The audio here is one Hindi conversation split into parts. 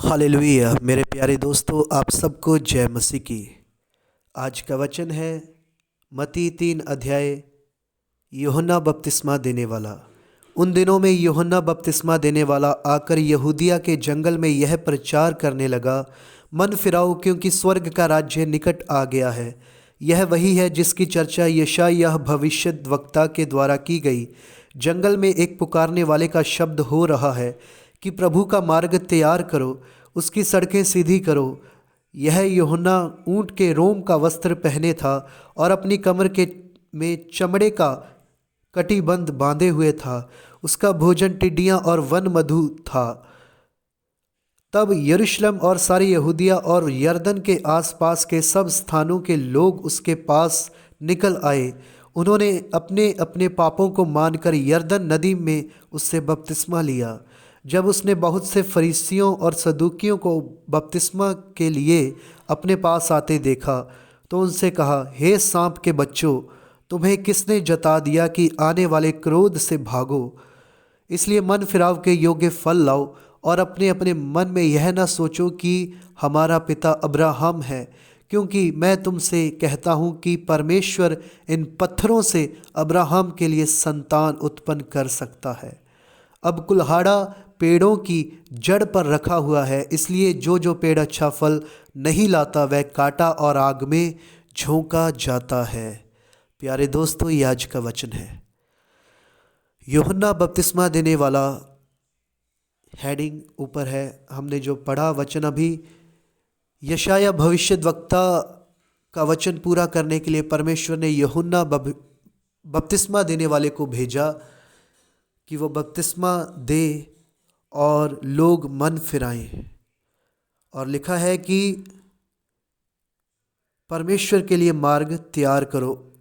हालेलुया मेरे प्यारे दोस्तों, आप सबको जय मसीह की। आज का वचन है मत्ती 3 अध्याय। यूहन्ना बपतिस्मा देने वाला। उन दिनों में यूहन्ना बपतिस्मा देने वाला आकर यहूदिया के जंगल में यह प्रचार करने लगा, मन फिराओ क्योंकि स्वर्ग का राज्य निकट आ गया है। यह वही है जिसकी चर्चा यशायाह भविष्यद्वक्ता के द्वारा की गई। जंगल में एक पुकारने वाले का शब्द हो रहा है कि प्रभु का मार्ग तैयार करो, उसकी सड़कें सीधी करो। यह यूहन्ना ऊँट के रोम का वस्त्र पहने था और अपनी कमर के में चमड़े का कटिबंध बांधे हुए था। उसका भोजन टिड्डियाँ और वन मधु था। तब यरूशलेम और सारी यहूदिया और यरदन के आसपास के सब स्थानों के लोग उसके पास निकल आए। उन्होंने अपने अपने पापों को मानकर यरदन नदी में उससे बपतिस्मा लिया। जब उसने बहुत से फरीसियों और सदूकियों को बपतिस्मा के लिए अपने पास आते देखा तो उनसे कहा, हे सांप के बच्चों, तुम्हें किसने जता दिया कि आने वाले क्रोध से भागो? इसलिए मन फिराव के योग्य फल लाओ और अपने अपने मन में यह न सोचो कि हमारा पिता अब्राहम है, क्योंकि मैं तुमसे कहता हूँ कि परमेश्वर इन पत्थरों से अब्राहम के लिए संतान उत्पन्न कर सकता है। अब कुल्हाड़ा पेड़ों की जड़ पर रखा हुआ है, इसलिए जो जो पेड़ अच्छा फल नहीं लाता वह काटा और आग में झोंका जाता है। प्यारे दोस्तों, ये आज का वचन है। यूहन्ना बपतिस्मा देने वाला हेडिंग ऊपर है। हमने जो पढ़ा वचन अभी, यशाया भविष्यद्वक्ता का वचन पूरा करने के लिए परमेश्वर ने यूहन्ना बपतिस्मा देने वाले को भेजा कि वो बपतिस्मा दे और लोग मन फिराएं। और लिखा है कि परमेश्वर के लिए मार्ग तैयार करो,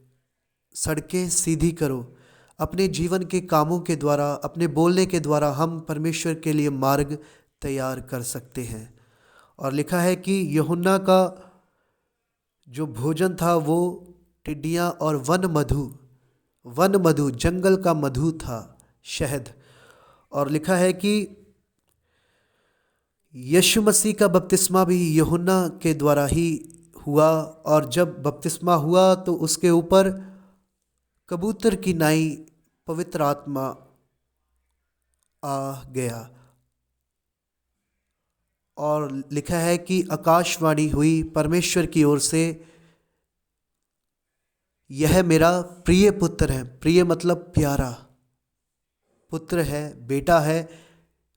सड़कें सीधी करो। अपने जीवन के कामों के द्वारा, अपने बोलने के द्वारा हम परमेश्वर के लिए मार्ग तैयार कर सकते हैं। और लिखा है कि यूहन्ना का जो भोजन था वो टिड्डियाँ और वन मधु जंगल का मधु था, शहद। और लिखा है कि यीशु मसीह का बपतिस्मा भी यूहन्ना के द्वारा ही हुआ। और जब बपतिस्मा हुआ तो उसके ऊपर कबूतर की नाई पवित्र आत्मा आ गया। और लिखा है कि आकाशवाणी हुई परमेश्वर की ओर से, यह मेरा प्रिय पुत्र है। प्रिय मतलब प्यारा, पुत्र है, बेटा है,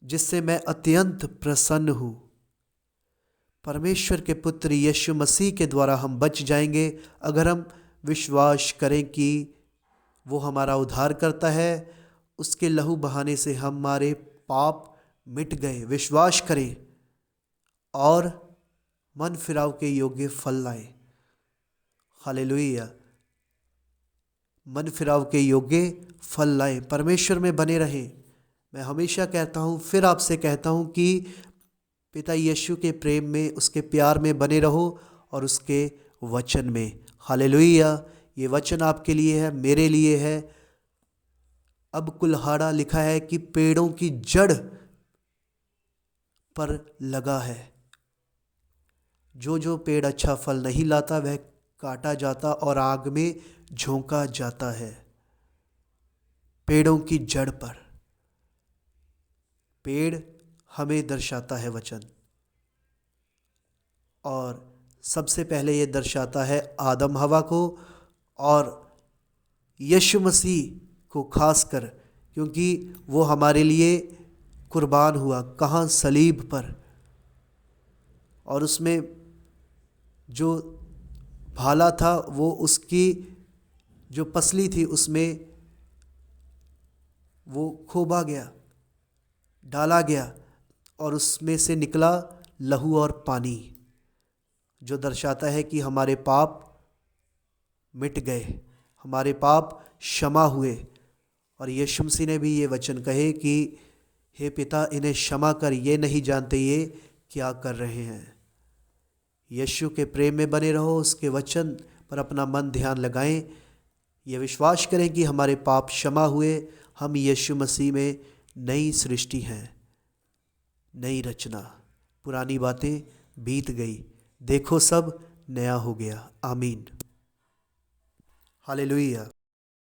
जिससे मैं अत्यंत प्रसन्न हूँ। परमेश्वर के पुत्र यीशु मसीह के द्वारा हम बच जाएंगे अगर हम विश्वास करें कि वो हमारा उद्धार करता है। उसके लहू बहाने से हमारे पाप मिट गए। विश्वास करें और मन फिराव के योग्य फल लाएं। हालेलुया, मन फिराव के योग्य फल लाएं, परमेश्वर में बने रहें। मैं हमेशा कहता हूँ, फिर आपसे कहता हूँ कि पिता यीशु के प्रेम में, उसके प्यार में बने रहो और उसके वचन में। हालेलुया, ये वचन आपके लिए है, मेरे लिए है। अब कुल्हाड़ा लिखा है कि पेड़ों की जड़ पर लगा है। जो जो पेड़ अच्छा फल नहीं लाता वह काटा जाता और आग में झोंका जाता है। पेड़ों की जड़ पर, पेड़ हमें दर्शाता है वचन। और सबसे पहले ये दर्शाता है आदम हवा को और यीशु मसीह को खासकर, क्योंकि वो हमारे लिए कुर्बान हुआ। कहाँ? सलीब पर। और उसमें जो भाला था वो उसकी जो पसली थी उसमें वो खोबा गया, डाला गया और उसमें से निकला लहू और पानी, जो दर्शाता है कि हमारे पाप मिट गए, हमारे पाप क्षमा हुए। और यीशु मसीह ने भी ये वचन कहे कि हे पिता, इन्हें क्षमा कर, ये नहीं जानते ये क्या कर रहे हैं। यीशु के प्रेम में बने रहो, उसके वचन पर अपना मन ध्यान लगाएं। ये विश्वास करें कि हमारे पाप क्षमा हुए, हम यीशु मसीह में नई सृष्टि हैं, नई रचना। पुरानी बातें बीत गई, देखो सब नया हो गया। आमीन। हालेलुया।